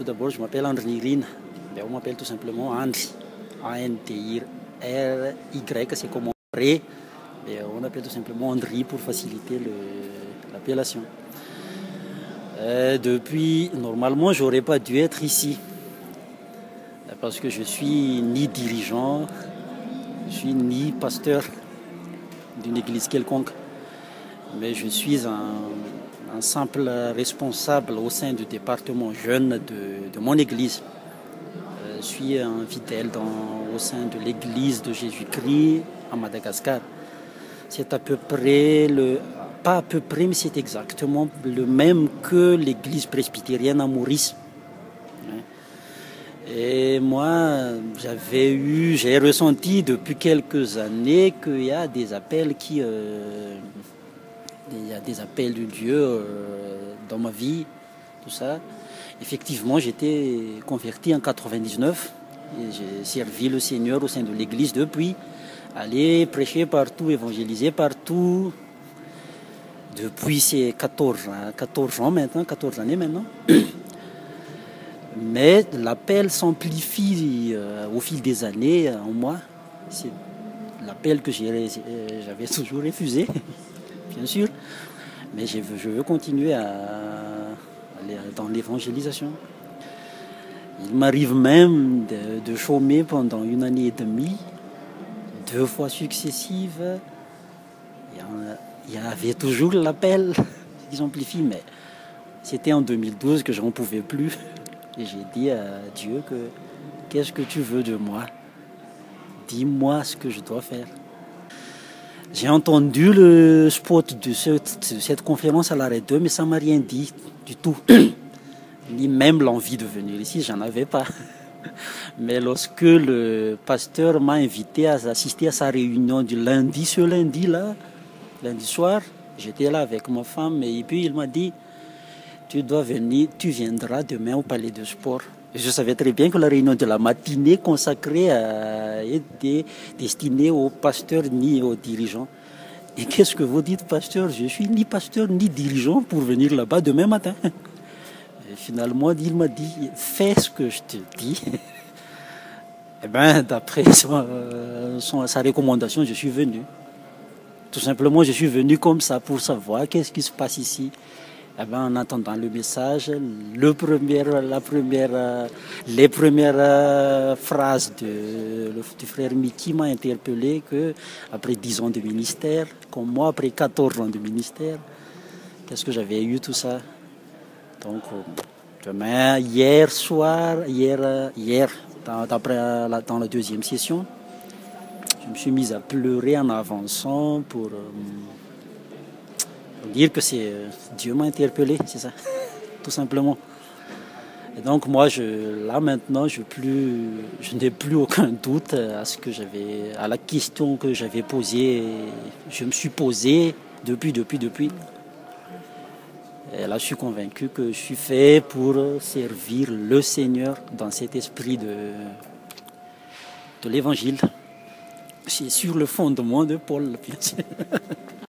Tout d'abord, je m'appelle Andry Rina. Ben, on m'appelle tout simplement Andry. A-N-T-R-Y, c'est comme Ré. On appelle tout simplement Andry pour faciliter l'appellation. Normalement, j'aurais pas dû être ici. Parce que je suis ni dirigeant, je suis ni pasteur d'une église quelconque. Mais je suis un simple responsable au sein du département jeune de mon église. Je suis un fidèle au sein de l'église de Jésus-Christ à Madagascar. C'est à peu près pas à peu près, mais c'est exactement le même que l'église presbytérienne à Maurice. Et moi, j'ai ressenti depuis quelques années qu'il y a des appels il y a des appels de Dieu dans ma vie, tout ça. Effectivement, j'étais converti en 99 et j'ai servi le Seigneur au sein de l'église depuis. Aller prêcher partout, évangéliser partout. Depuis ces 14 ans maintenant, 14 années maintenant. Mais l'appel s'amplifie au fil des années en moi. C'est l'appel que j'avais toujours refusé, bien sûr. Mais je veux continuer à aller dans l'évangélisation. Il m'arrive même de chômer pendant 1 année et demie, 2 fois successives. Il y avait toujours l'appel qui s'amplifie, mais c'était en 2012 que je n'en pouvais plus. Et j'ai dit à Dieu qu'est-ce que tu veux de moi? Dis-moi ce que je dois faire. J'ai entendu le spot de cette conférence à l'arrêt 2, mais ça ne m'a rien dit du tout. Ni même l'envie de venir ici, j'en avais pas. Mais lorsque le pasteur m'a invité à assister à sa réunion du lundi, ce lundi-là, lundi soir, j'étais là avec ma femme et puis il m'a dit tu viendras demain au palais de sport. Et je savais très bien que la réunion de la matinée consacrée était destinée aux pasteurs ni aux dirigeants. Et qu'est-ce que vous dites, pasteur? Je suis ni pasteur ni dirigeant pour venir là-bas demain matin. Et finalement, il m'a dit fais ce que je te dis. Et bien, d'après sa recommandation, je suis venu. Tout simplement, je suis venu comme ça pour savoir qu'est-ce qui se passe ici. Eh ben, en attendant le message, les premières phrases du frère Mickey m'a interpellé que après 10 ans de ministère, comme moi, après 14 ans de ministère, qu'est-ce que j'avais eu tout ça? Donc, demain, hier, dans la deuxième session, je me suis mis à pleurer en avançant pour dire que Dieu m'a interpellé, c'est ça, tout simplement. Et donc moi, là maintenant, je n'ai plus aucun doute à la question que j'avais posée, je me suis posée depuis. Et là, je suis convaincu que je suis fait pour servir le Seigneur dans cet esprit de l'évangile. C'est sur le fondement de Paul, bien sûr.